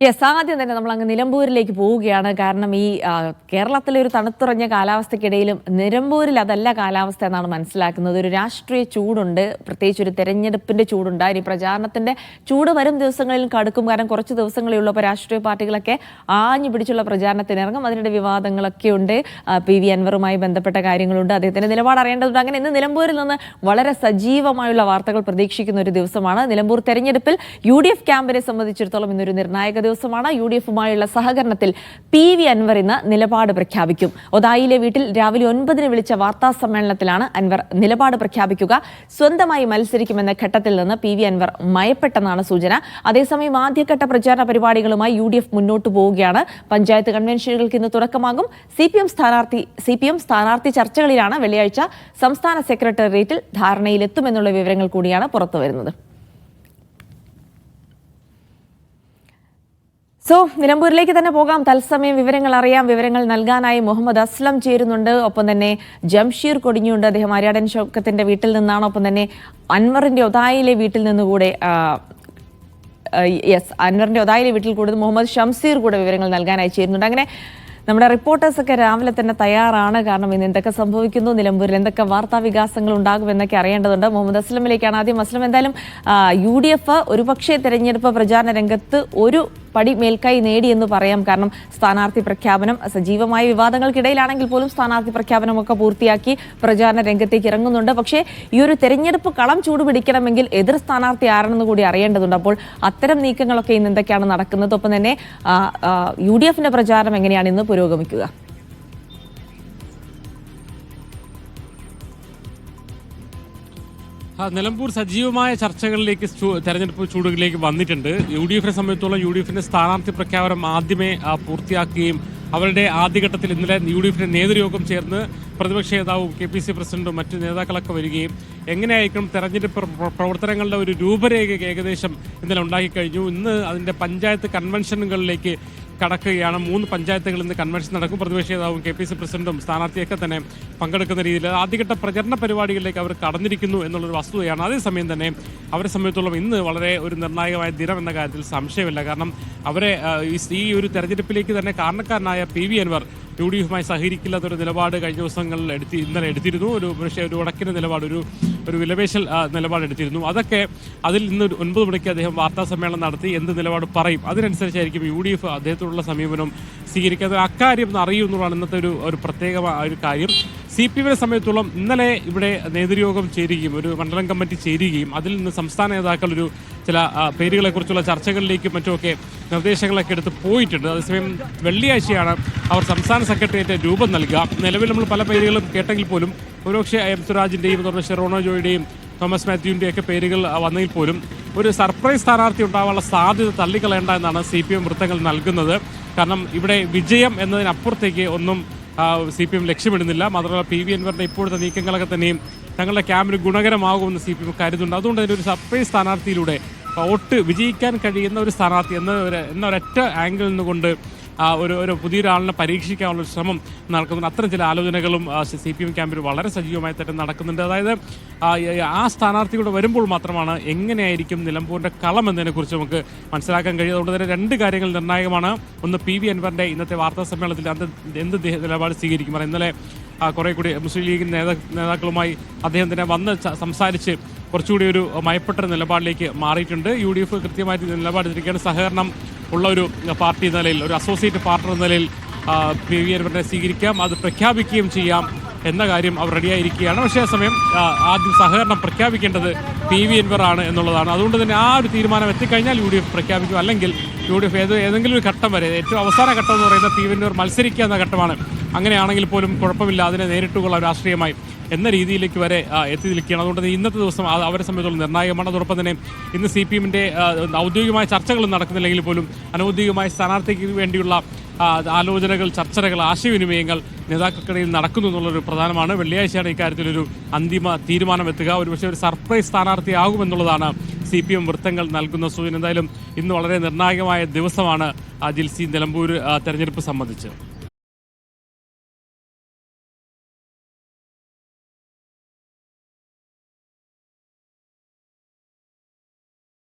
Yes, ആദ്യം തന്നെ നമ്മൾ അങ്ങ് നിലമ്പൂരിലേക്ക് പോവുകയാണ്. കാരണം ഈ കേരളത്തിലെ ഒരു തണുത്തുറഞ്ഞ കാലാവസ്ഥയ്ക്കിടയിലും നിലമ്പൂരിൽ അതല്ല കാലാവസ്ഥ എന്നാണ് മനസ്സിലാക്കുന്നത്. ഒരു രാഷ്ട്രീയ ചൂടുണ്ട്, പ്രത്യേകിച്ച് ഒരു തെരഞ്ഞെടുപ്പിന്റെ ചൂടുണ്ട്. ഇനി പ്രചാരണത്തിന്റെ ചൂട് വരും ദിവസങ്ങളിൽ കടുക്കും. കാരണം കുറച്ച് ദിവസങ്ങളേ ഉള്ളൂ. അപ്പോൾ രാഷ്ട്രീയ പാർട്ടികളൊക്കെ ആഞ്ഞു പിടിച്ചുള്ള പ്രചാരണത്തിനിറങ്ങും. അതിനിടെ വിവാദങ്ങളൊക്കെ ഉണ്ട്. പി വി അൻവറുമായി ബന്ധപ്പെട്ട കാര്യങ്ങളുണ്ട്. അദ്ദേഹത്തിന്റെ നിലപാട് അറിയേണ്ടതുണ്ട്. അങ്ങനെ ഇന്ന് നിലമ്പൂരിൽ നിന്ന് വളരെ സജീവമായുള്ള വാർത്തകൾ പ്രതീക്ഷിക്കുന്ന ഒരു ദിവസമാണ്. നിലമ്പൂർ തെരഞ്ഞെടുപ്പിൽ UDF ക്യാമ്പിനെ സംബന്ധിച്ചിടത്തോളം ഇന്നൊരു നിർണായക ദിവസമാണ്. UDF-ഉമായുള്ള സഹകരണത്തിൽ പി വി അൻവർ ഇന്ന് നിലപാട് പ്രഖ്യാപിക്കും. ഒതായിലെ വീട്ടിൽ രാവിലെ 9-ന് വിളിച്ച വാർത്താ സമ്മേളനത്തിലാണ് അൻവർ നിലപാട് പ്രഖ്യാപിക്കുക. സ്വന്തമായി മത്സരിക്കുമെന്ന ഘട്ടത്തിൽ നിന്ന് പി വി അൻവർ മയപ്പെട്ടെന്നാണ് സൂചന. അതേസമയം ആദ്യഘട്ട പ്രചാരണ പരിപാടികളുമായി UDF മുന്നോട്ട് പോവുകയാണ്. പഞ്ചായത്ത് കൺവെൻഷനുകൾക്ക് ഇന്ന് തുടക്കമാകും. CPM സ്ഥാനാർത്ഥി ചർച്ചകളിലാണ്. വെള്ളിയാഴ്ച സംസ്ഥാന സെക്രട്ടേറിയറ്റിൽ ധാരണയിലെത്തുമെന്നുള്ള വിവരങ്ങൾ കൂടിയാണ് പുറത്തുവരുന്നത്. നിലമ്പൂരിലേക്ക് തന്നെ പോകാം. തത്സമയം വിവരങ്ങൾ അറിയാം. വിവരങ്ങൾ നൽകാനായി മുഹമ്മദ് അസ്ലം ചേരുന്നുണ്ട്. ഒപ്പം തന്നെ ജംഷീർ കൊടിഞ്ഞുണ്ട്. അദ്ദേഹം ആര്യാടൻ ഷൗക്കത്തിന്റെ വീട്ടിൽ നിന്നാണ്. ഒപ്പം തന്നെ അൻവറിന്റെ ഒതായിലെ വീട്ടിൽ നിന്നുകൂടെ അൻവറിന്റെ ഒതായിലെ വീട്ടിൽ കൂടെ മുഹമ്മദ് ഷംസീർ കൂടെ വിവരങ്ങൾ നൽകാനായി ചേരുന്നുണ്ട്. അങ്ങനെ നമ്മുടെ റിപ്പോർട്ടേഴ്സൊക്കെ രാവിലെ തന്നെ തയ്യാറാണ്. കാരണം ഇന്ന് എന്തൊക്കെ സംഭവിക്കുന്നു, നിലമ്പൂരിൽ എന്തൊക്കെ വാർത്താ വികാസങ്ങൾ ഉണ്ടാകുമെന്നൊക്കെ അറിയേണ്ടതുണ്ട്. മുഹമ്മദ് അസ്ലമിലേക്കാണ് ആദ്യം. അസ്ലം, എന്തായാലും UDF ഒരുപക്ഷെ തെരഞ്ഞെടുപ്പ് പ്രചാരണ രംഗത്ത് ഒരു പടി മേൽക്കൈ നേടിയെന്ന് പറയാം. കാരണം സ്ഥാനാർത്ഥി പ്രഖ്യാപനം സജീവമായ വിവാദങ്ങൾക്കിടയിലാണെങ്കിൽ പോലും സ്ഥാനാർത്ഥി പ്രഖ്യാപനമൊക്കെ പൂർത്തിയാക്കി പ്രചാരണ രംഗത്തേക്ക് ഇറങ്ങുന്നുണ്ട്. പക്ഷേ ഈ ഒരു തെരഞ്ഞെടുപ്പ് കളം ചൂടുപിടിക്കണമെങ്കിൽ എതിർ സ്ഥാനാർത്ഥി ആരാണെന്ന് കൂടി അറിയേണ്ടതുണ്ട്. അപ്പോൾ അത്തരം നീക്കങ്ങളൊക്കെ ഇന്ന് എന്തൊക്കെയാണ് നടക്കുന്നത്? ഒപ്പം തന്നെ UDF-ന്റെ പ്രചാരണം എങ്ങനെയാണ് ഇന്ന് പുരോഗമിക്കുക? നിലമ്പൂർ സജീവമായ ചർച്ചകളിലേക്ക് തെരഞ്ഞെടുപ്പ് ചൂടുകളിലേക്ക് വന്നിട്ടുണ്ട്. UDF-നെ സംബന്ധിച്ചോളം UDF-ന്റെ സ്ഥാനാർത്ഥി പ്രഖ്യാപനം ആദ്യമേ പൂർത്തിയാക്കുകയും അവരുടെ ആദ്യഘട്ടത്തിൽ ഇന്നലെ UDF-ന്റെ നേതൃയോഗം ചേർന്ന് പ്രതിപക്ഷ നേതാവും KPC പ്രസിഡന്റും മറ്റു നേതാക്കളൊക്കെ വരികയും എങ്ങനെയായിരിക്കും തെരഞ്ഞെടുപ്പ് പ്രവർത്തനങ്ങളുടെ ഒരു രൂപരേഖ ഏകദേശം ഇന്നലെ ഉണ്ടാക്കിക്കഴിഞ്ഞു. ഇന്ന് അതിൻ്റെ പഞ്ചായത്ത് കൺവെൻഷനുകളിലേക്ക് കടക്കുകയാണ്. 3 പഞ്ചായത്തുകളിൽ നിന്ന് കൺവെൻഷൻ നടക്കും. പ്രതിപക്ഷ നേതാവും KPC പ്രസിഡന്റും സ്ഥാനാർത്ഥിയൊക്കെ തന്നെ പങ്കെടുക്കുന്ന രീതിയിൽ ആദ്യഘട്ട പ്രചരണ പരിപാടികളിലേക്ക് അവർ കടന്നിരിക്കുന്നു എന്നുള്ളൊരു വസ്തുതയാണ്. അതേസമയം തന്നെ അവരെ സംബന്ധിച്ചോളം ഇന്ന് വളരെ ഒരു നിർണായകമായ ദിനം എന്ന കാര്യത്തിൽ സംശയമില്ല. കാരണം അവരെ ഈ ഒരു തെരഞ്ഞെടുപ്പിലേക്ക് തന്നെ കാരണക്കാരനായ പി വി അൻവർ UDF-മായി സഹകരിക്കില്ലാത്തൊരു നിലപാട് കഴിഞ്ഞ ദിവസങ്ങളിൽ ഇന്നലെ എടുത്തിരുന്നു. പക്ഷേ ഒരു ഉടക്കിന് നിലപാട്, ഒരു വിലപേശൽ നിലപാട് എടുത്തിരുന്നു. അതിൽ ഇന്ന് 9 മണിക്ക് അദ്ദേഹം വാർത്താ സമ്മേളനം നടത്തി എന്ത് നിലപാട് പറയും അതിനനുസരിച്ചായിരിക്കും UDF അദ്ദേഹത്തോടുള്ള സമീപനം സ്വീകരിക്കുന്നത്. അക്കാര്യം അറിയുന്നതാണ് ഇന്നത്തെ ഒരു പ്രത്യേകമായ ഒരു കാര്യം. CPM-നെ സംബന്ധിച്ചോളം ഇന്നലെ ഇവിടെ നേതൃയോഗം ചേരുകയും ഒരു മണ്ഡലം കമ്മിറ്റി ചേരുകയും അതിൽ നിന്ന് സംസ്ഥാന നേതാക്കൾ ചില പേരുകളെക്കുറിച്ചുള്ള ചർച്ചകളിലേക്കും മറ്റുമൊക്കെ നിർദ്ദേശങ്ങളൊക്കെ എടുത്ത് പോയിട്ടുണ്ട്. അതേസമയം വെള്ളിയാഴ്ചയാണ് അവർ സംസ്ഥാന സെക്രട്ടേറിയറ്റ് രൂപം നൽകുക. നിലവിൽ നമ്മൾ പല പേരുകളും കേട്ടെങ്കിൽ പോലും ഒരുപക്ഷെ M. സുരാജിൻ്റെയും റോണോ ജോയിയുടെയും തോമസ് മാത്യുവിൻ്റെയും ഒക്കെ പേരുകൾ വന്നെങ്കിൽ പോലും ഒരു സർപ്രൈസ് സ്ഥാനാർത്ഥി ഉണ്ടാവാനുള്ള സാധ്യത തള്ളിക്കളയേണ്ട എന്നാണ് CPM വൃത്തങ്ങൾ നൽകുന്നത്. കാരണം ഇവിടെ വിജയം എന്നതിനപ്പുറത്തേക്ക് ഒന്നും CPM ലക്ഷ്യമിടുന്നില്ല. മാത്രമല്ല പി വി അൻവറിന്റെ ഇപ്പോഴത്തെ നീക്കങ്ങളൊക്കെ തന്നെയും തങ്ങളുടെ ക്യാമ്പിന് ഗുണകരമാകുമെന്ന് CPM കരുതുന്നുണ്ട്. അതുകൊണ്ട് തന്നെ ഒരു സർപ്രൈസ് സ്ഥാനാർത്ഥിയിലൂടെ വോട്ട് വിജയിക്കാൻ കഴിയുന്ന ഒരു സ്ഥാനാർത്ഥി എന്നൊരൊറ്റ ആംഗിളിൽ നിന്നുകൊണ്ട് ഒരു പുതിയൊരാളിനെ പരീക്ഷിക്കാനുള്ള ശ്രമം നടക്കുന്നുണ്ട്. അത്തരം ചില ആലോചനകളും CPM ക്യാമ്പിൽ വളരെ സജീവമായി തന്നെ നടക്കുന്നുണ്ട്. അതായത് ആ സ്ഥാനാർത്ഥിയുടെ വരുമ്പോൾ മാത്രമാണ് എങ്ങനെയായിരിക്കും നിലമ്പൂരിൻ്റെ കളം എന്നതിനെക്കുറിച്ച് നമുക്ക് മനസ്സിലാക്കാൻ കഴിയും. അതുകൊണ്ട് തന്നെ 2 കാര്യങ്ങൾ നിർണായകമാണ്. ഒന്ന്, പി വി അൻവറിൻ്റെ ഇന്നത്തെ വാർത്താ സമ്മേളനത്തിൽ എന്ത് നിലപാട് സ്വീകരിക്കും. ഇന്നലെ കുറേ കൂടി മുസ്ലിം ലീഗ് നേതാക്കളുമായി അദ്ദേഹം തന്നെ വന്ന് സംസാരിച്ച് കുറച്ചുകൂടി ഒരു മയപ്പെട്ട നിലപാടിലേക്ക് മാറിയിട്ടുണ്ട്. UDF കൃത്യമായിട്ട് നിലപാടെടുത്തിരിക്കുകയാണ്. സഹകരണം ഉള്ള ഒരു പാർട്ടി എന്ന നിലയിൽ, ഒരു അസോസിയേറ്റ് പാർട്ണർ എന്ന നിലയിൽ പി വി അൻവറിനെ സ്വീകരിക്കാം, അത് പ്രഖ്യാപിക്കുകയും ചെയ്യാം എന്ന കാര്യം അവർ റെഡിയായിരിക്കുകയാണ്. പക്ഷേ സമയം ആദ്യം സഹകരണം പ്രഖ്യാപിക്കേണ്ടത് പി വി അൻവർ ആണ് എന്നുള്ളതാണ്. അതുകൊണ്ട് തന്നെ ആ ഒരു തീരുമാനം എത്തിക്കഴിഞ്ഞാൽ UDF പ്രഖ്യാപിക്കും. അല്ലെങ്കിൽ UDF ഏതെങ്കിലും ഒരു ഘട്ടം വരെ, ഏറ്റവും അവസാന ഘട്ടം എന്ന് പറയുന്നത് പി വി അൻവർ മത്സരിക്കുക എന്ന ഘട്ടമാണ്. അങ്ങനെയാണെങ്കിൽ പോലും കുഴപ്പമില്ല, അതിനെ നേരിട്ടുകൊള്ള രാഷ്ട്രീയമായി എന്ന രീതിയിലേക്ക് വരെ എത്തി നിൽക്കുകയാണ്. അതുകൊണ്ട് തന്നെ ഇന്നത്തെ ദിവസം അവരെ സംബന്ധിച്ചുള്ള നിർണായകമാണ്. അതോടൊപ്പം തന്നെ ഇന്ന് CPM-ന്റെ ഔദ്യോഗികമായ ചർച്ചകളും നടക്കുന്നില്ലെങ്കിൽ പോലും അനൗദ്യോഗികമായ സ്ഥാനാർത്ഥിക്ക് വേണ്ടിയുള്ള ആലോചനകൾ, ചർച്ചകൾ, ആശയവിനിമയങ്ങൾ നേതാക്കൾക്കിടയിൽ നടക്കുന്നു എന്നുള്ളൊരു പ്രധാനമാണ്. വെള്ളിയാഴ്ചയാണ് ഇക്കാര്യത്തിലൊരു അന്തിമ തീരുമാനം എത്തുക. ഒരുപക്ഷെ ഒരു സർപ്രൈസ് സ്ഥാനാർത്ഥിയാകുമെന്നുള്ളതാണ് CPM വൃത്തങ്ങൾ നൽകുന്ന സൂചന. എന്തായാലും ഇന്ന് വളരെ നിർണായകമായ ദിവസമാണ് ജിൽസി നിലമ്പൂർ തെരഞ്ഞെടുപ്പ് സംബന്ധിച്ച്.